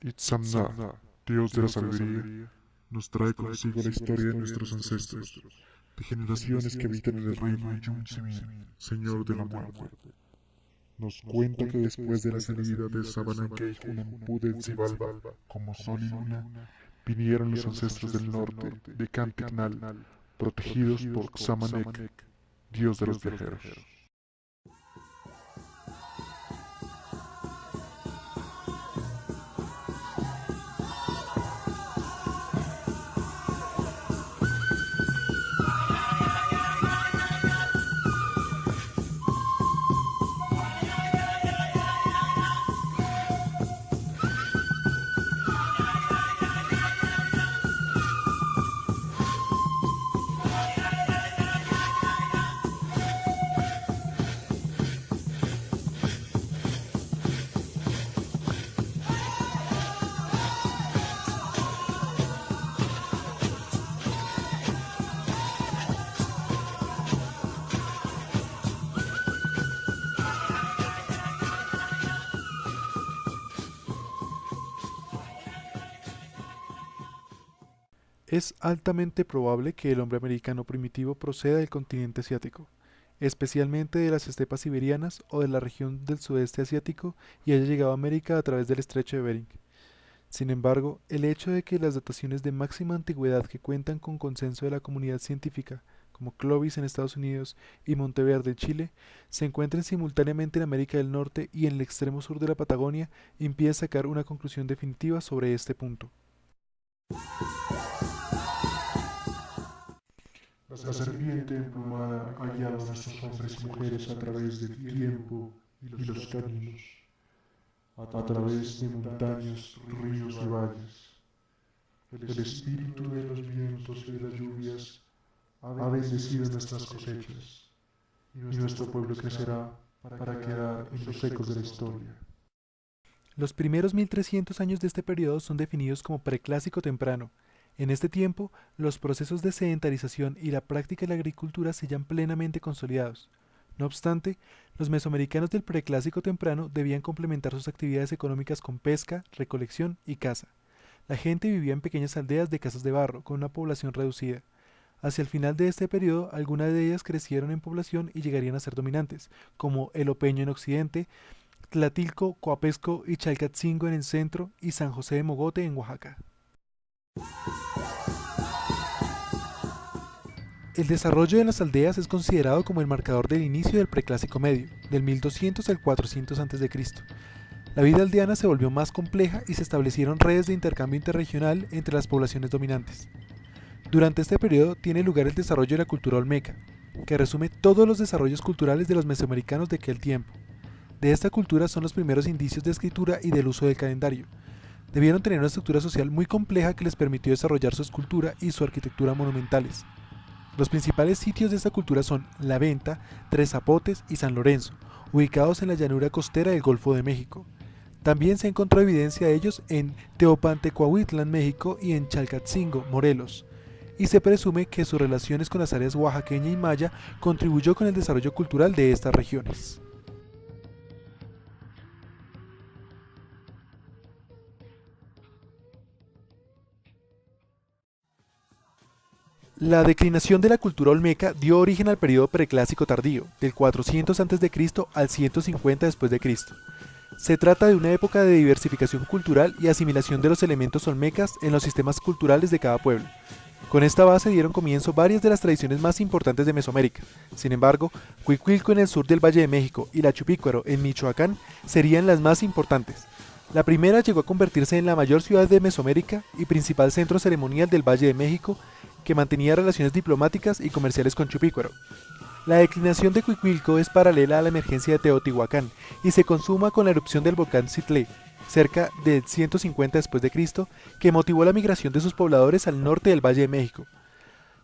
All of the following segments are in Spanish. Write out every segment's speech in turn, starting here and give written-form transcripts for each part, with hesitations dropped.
Itzamna, Dios de la sabiduría, nos trae consigo la historia de nuestros ancestros, de generaciones que habitan en el reino de Yun-Simin, Señor de la Muerte. Nos cuenta que después de la salida de Sabanankeij Hunampu del Xibalba, como sol y luna, vinieron los ancestros del norte, de Cantignal, protegidos por Xamanek, Dios de los viajeros. Es altamente probable que el hombre americano primitivo proceda del continente asiático, especialmente de las estepas siberianas o de la región del sudeste asiático, y haya llegado a América a través del estrecho de Bering. Sin embargo, el hecho de que las dataciones de máxima antigüedad que cuentan con consenso de la comunidad científica, como Clovis en Estados Unidos y Monteverde en Chile, se encuentren simultáneamente en América del Norte y en el extremo sur de la Patagonia, impide sacar una conclusión definitiva sobre este punto. La serpiente emplumada ha guiado a nuestros hombres y mujeres a través del tiempo y los caminos, a través de montañas, ríos y valles. El espíritu de los vientos y de las lluvias ha bendecido nuestras cosechas, y nuestro pueblo crecerá para quedar en los ecos de la historia. Los primeros 1300 años de este periodo son definidos como preclásico temprano. En este tiempo, los procesos de sedentarización y la práctica de la agricultura se hallan plenamente consolidados. No obstante, los mesoamericanos del preclásico temprano debían complementar sus actividades económicas con pesca, recolección y caza. La gente vivía en pequeñas aldeas de casas de barro, con una población reducida. Hacia el final de este periodo, algunas de ellas crecieron en población y llegarían a ser dominantes, como el Opeño en occidente, Tlatilco, Coapesco y Chalcatzingo en el centro y San José de Mogote en Oaxaca. El desarrollo de las aldeas es considerado como el marcador del inicio del Preclásico Medio, del 1200 al 400 a.C. La vida aldeana se volvió más compleja y se establecieron redes de intercambio interregional entre las poblaciones dominantes. Durante este periodo tiene lugar el desarrollo de la cultura olmeca, que resume todos los desarrollos culturales de los mesoamericanos de aquel tiempo. De esta cultura son los primeros indicios de escritura y del uso del calendario. Debieron tener una estructura social muy compleja que les permitió desarrollar su escultura y su arquitectura monumentales. Los principales sitios de esta cultura son La Venta, Tres Zapotes y San Lorenzo, ubicados en la llanura costera del Golfo de México. También se encontró evidencia de ellos en Teopantecoahuitlan, México, y en Chalcatzingo, Morelos, y se presume que sus relaciones con las áreas oaxaqueña y maya contribuyó con el desarrollo cultural de estas regiones. La declinación de la cultura olmeca dio origen al periodo preclásico tardío, del 400 a.C. al 150 después de Cristo. Se trata de una época de diversificación cultural y asimilación de los elementos olmecas en los sistemas culturales de cada pueblo. Con esta base dieron comienzo varias de las tradiciones más importantes de Mesoamérica. Sin embargo, Cuicuilco en el sur del Valle de México y la Chupícuaro en Michoacán serían las más importantes. La primera llegó a convertirse en la mayor ciudad de Mesoamérica y principal centro ceremonial del Valle de México, que mantenía relaciones diplomáticas y comerciales con Chupícuaro. La declinación de Cuicuilco es paralela a la emergencia de Teotihuacán y se consuma con la erupción del volcán Xitlé, cerca del 150 después de Cristo, que motivó la migración de sus pobladores al norte del Valle de México.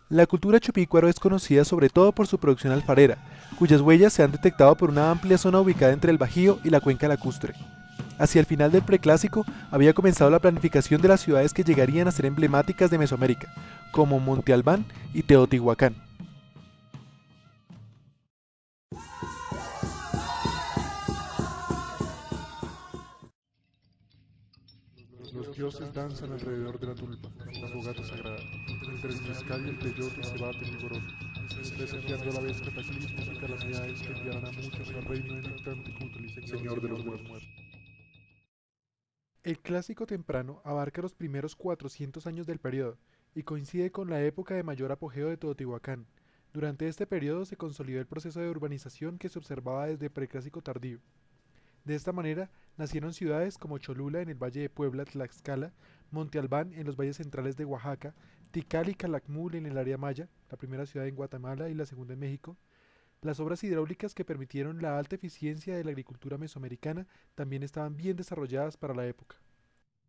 La cultura chupícuaro es conocida sobre todo por su producción alfarera, cuyas huellas se han detectado por una amplia zona ubicada entre el Bajío y la cuenca lacustre. Hacia el final del Preclásico había comenzado la planificación de las ciudades que llegarían a ser emblemáticas de Mesoamérica, como Monte Albán y Teotihuacán. Los dioses danzan alrededor de la tulpa, la fogata sagrada. Entre el mezcal y el peyote se baten vigorosos, presenciando a la vez cataclismos y calamidades que enviarán a muchos al reino de Nictantecutli, señor de los muertos. El clásico temprano abarca los primeros 400 años del periodo y coincide con la época de mayor apogeo de Teotihuacán. Durante este periodo se consolidó el proceso de urbanización que se observaba desde preclásico tardío. De esta manera nacieron ciudades como Cholula en el valle de Puebla, Tlaxcala, Monte Albán en los valles centrales de Oaxaca, Tikal y Calakmul en el área maya, la primera ciudad en Guatemala y la segunda en México. Las obras hidráulicas que permitieron la alta eficiencia de la agricultura mesoamericana también estaban bien desarrolladas para la época.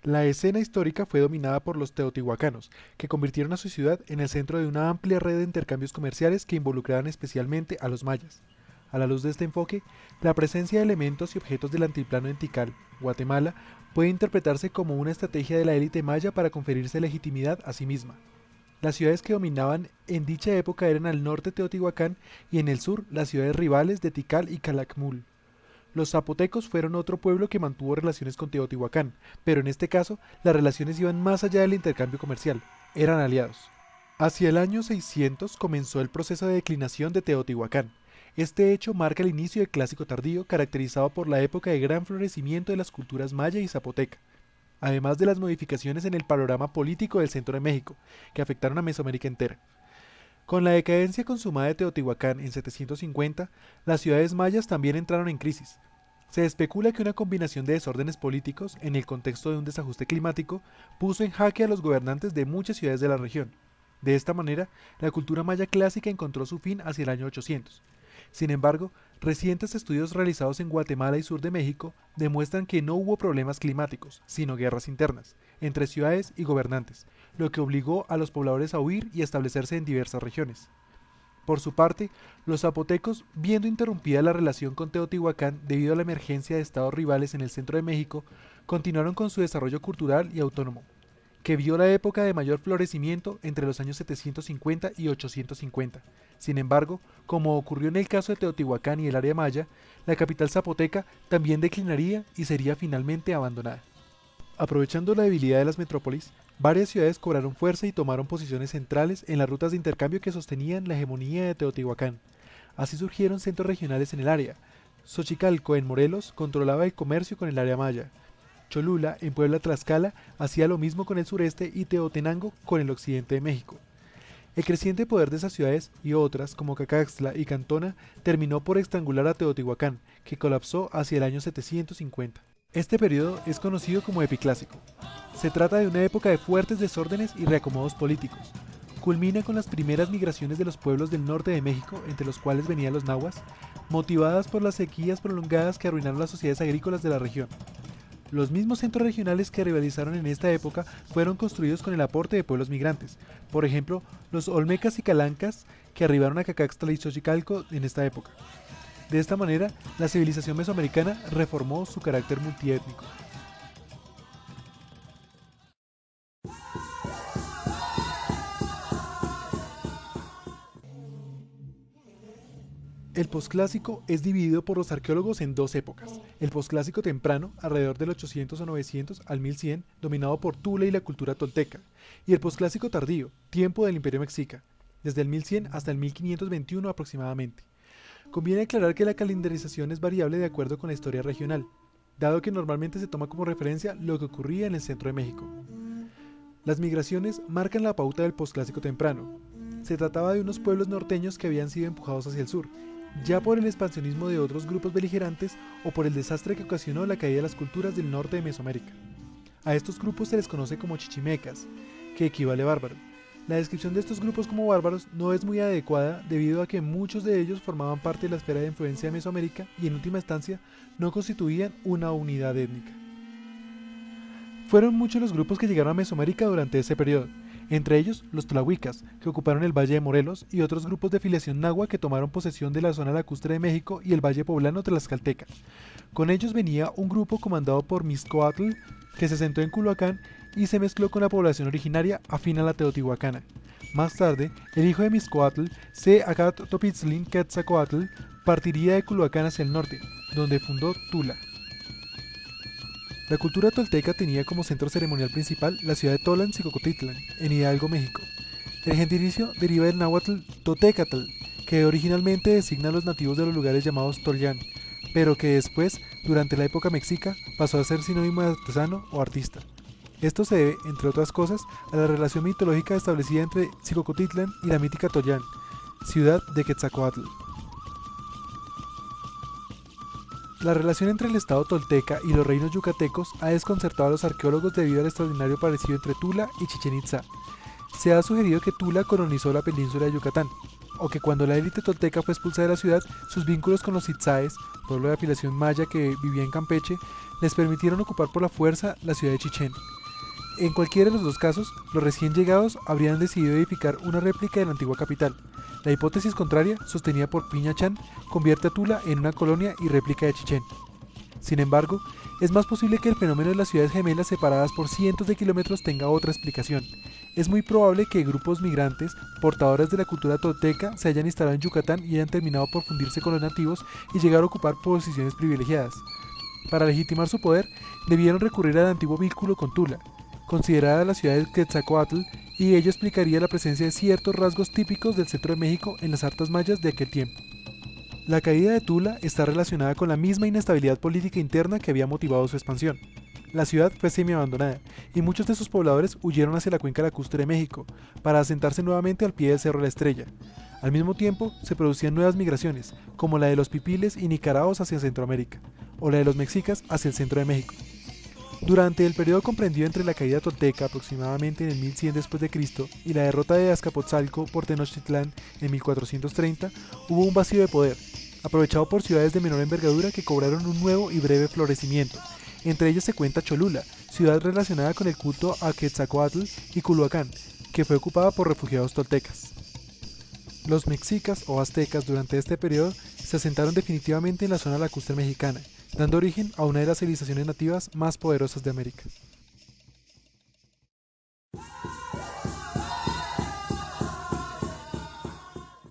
La escena histórica fue dominada por los teotihuacanos, que convirtieron a su ciudad en el centro de una amplia red de intercambios comerciales que involucraban especialmente a los mayas. A la luz de este enfoque, la presencia de elementos y objetos del altiplano en Tikal, Guatemala, puede interpretarse como una estrategia de la élite maya para conferirse legitimidad a sí misma. Las ciudades que dominaban en dicha época eran al norte Teotihuacán y en el sur las ciudades rivales de Tikal y Calakmul. Los zapotecos fueron otro pueblo que mantuvo relaciones con Teotihuacán, pero en este caso las relaciones iban más allá del intercambio comercial, eran aliados. Hacia el año 600 comenzó el proceso de declinación de Teotihuacán. Este hecho marca el inicio del clásico tardío, caracterizado por la época de gran florecimiento de las culturas maya y zapoteca, además de las modificaciones en el panorama político del centro de México, que afectaron a Mesoamérica entera. Con la decadencia consumada de Teotihuacán en 750, las ciudades mayas también entraron en crisis. Se especula que una combinación de desórdenes políticos, en el contexto de un desajuste climático, puso en jaque a los gobernantes de muchas ciudades de la región. De esta manera, la cultura maya clásica encontró su fin hacia el año 800. Sin embargo, recientes estudios realizados en Guatemala y sur de México demuestran que no hubo problemas climáticos, sino guerras internas, entre ciudades y gobernantes, lo que obligó a los pobladores a huir y establecerse en diversas regiones. Por su parte, los zapotecos, viendo interrumpida la relación con Teotihuacán debido a la emergencia de estados rivales en el centro de México, continuaron con su desarrollo cultural y autónomo, que vio la época de mayor florecimiento entre los años 750 y 850. Sin embargo, como ocurrió en el caso de Teotihuacán y el área maya, la capital zapoteca también declinaría y sería finalmente abandonada. Aprovechando la debilidad de las metrópolis, varias ciudades cobraron fuerza y tomaron posiciones centrales en las rutas de intercambio que sostenían la hegemonía de Teotihuacán. Así surgieron centros regionales en el área. Xochicalco, en Morelos, controlaba el comercio con el área maya. Cholula, en Puebla Tlaxcala, hacía lo mismo con el sureste y Teotenango con el occidente de México. El creciente poder de esas ciudades y otras, como Cacaxtla y Cantona, terminó por estrangular a Teotihuacán, que colapsó hacia el año 750. Este periodo es conocido como epiclásico. Se trata de una época de fuertes desórdenes y reacomodos políticos. Culmina con las primeras migraciones de los pueblos del norte de México, entre los cuales venían los nahuas, motivadas por las sequías prolongadas que arruinaron las sociedades agrícolas de la región. Los mismos centros regionales que rivalizaron en esta época fueron construidos con el aporte de pueblos migrantes, por ejemplo, los olmecas y calancas que arribaron a Cacaxtla y Xochicalco en esta época. De esta manera, la civilización mesoamericana reformó su carácter multiétnico. El posclásico es dividido por los arqueólogos en dos épocas. El posclásico temprano, alrededor del 800 o 900 al 1100, dominado por Tula y la cultura tolteca, y el posclásico tardío, tiempo del Imperio Mexica, desde el 1100 hasta el 1521 aproximadamente. Conviene aclarar que la calendarización es variable de acuerdo con la historia regional, dado que normalmente se toma como referencia lo que ocurría en el centro de México. Las migraciones marcan la pauta del posclásico temprano. Se trataba de unos pueblos norteños que habían sido empujados hacia el sur, ya por el expansionismo de otros grupos beligerantes o por el desastre que ocasionó la caída de las culturas del norte de Mesoamérica. A estos grupos se les conoce como chichimecas, que equivale a bárbaro. La descripción de estos grupos como bárbaros no es muy adecuada debido a que muchos de ellos formaban parte de la esfera de influencia de Mesoamérica y en última instancia no constituían una unidad étnica. Fueron muchos los grupos que llegaron a Mesoamérica durante ese periodo, entre ellos los tlahuicas, que ocuparon el Valle de Morelos, y otros grupos de filiación nahua que tomaron posesión de la zona lacustre de México y el Valle Poblano Tlaxcalteca. Con ellos venía un grupo comandado por Mixcoatl, que se sentó en Culhuacán y se mezcló con la población originaria afín a la teotihuacana. Más tarde, el hijo de Mixcoatl, Seagatl-Topitzin Quetzalcoatl, partiría de Culhuacán hacia el norte, donde fundó Tula. La cultura tolteca tenía como centro ceremonial principal la ciudad de Tolan-Xicocotitlán, en Hidalgo, México. El gentilicio deriva del náhuatl Totecatl, que originalmente designa a los nativos de los lugares llamados Tolyán, pero que después, durante la época mexica, pasó a ser sinónimo de artesano o artista. Esto se debe, entre otras cosas, a la relación mitológica establecida entre Xicocotitlán y la mítica Tolyán, ciudad de Quetzalcoatl. La relación entre el estado tolteca y los reinos yucatecos ha desconcertado a los arqueólogos debido al extraordinario parecido entre Tula y Chichén Itzá. Se ha sugerido que Tula colonizó la península de Yucatán, o que cuando la élite tolteca fue expulsada de la ciudad, sus vínculos con los itzáes, pueblo de afiliación maya que vivía en Campeche, les permitieron ocupar por la fuerza la ciudad de Chichén. En cualquiera de los dos casos, los recién llegados habrían decidido edificar una réplica de la antigua capital. La hipótesis contraria, sostenida por Piña Chan, convierte a Tula en una colonia y réplica de Chichén. Sin embargo, es más posible que el fenómeno de las ciudades gemelas separadas por cientos de kilómetros tenga otra explicación. Es muy probable que grupos migrantes, portadores de la cultura tolteca, se hayan instalado en Yucatán y hayan terminado por fundirse con los nativos y llegar a ocupar posiciones privilegiadas. Para legitimar su poder, debieron recurrir al antiguo vínculo con Tula, considerada la ciudad de Quetzalcoatl, y ello explicaría la presencia de ciertos rasgos típicos del centro de México en las artes mayas de aquel tiempo. La caída de Tula está relacionada con la misma inestabilidad política interna que había motivado su expansión. La ciudad fue semi-abandonada y muchos de sus pobladores huyeron hacia la cuenca lacustre de México para asentarse nuevamente al pie del Cerro La Estrella. Al mismo tiempo, se producían nuevas migraciones, como la de los pipiles y nicaraos hacia Centroamérica, o la de los mexicas hacia el centro de México. Durante el periodo comprendido entre la caída tolteca aproximadamente en el 1100 d.C. y la derrota de Azcapotzalco por Tenochtitlán en 1430, hubo un vacío de poder, aprovechado por ciudades de menor envergadura que cobraron un nuevo y breve florecimiento. Entre ellas se cuenta Cholula, ciudad relacionada con el culto a Quetzalcoatl, y Culhuacán, que fue ocupada por refugiados toltecas. Los mexicas o aztecas durante este periodo se asentaron definitivamente en la zona lacustre mexicana, dando origen a una de las civilizaciones nativas más poderosas de América.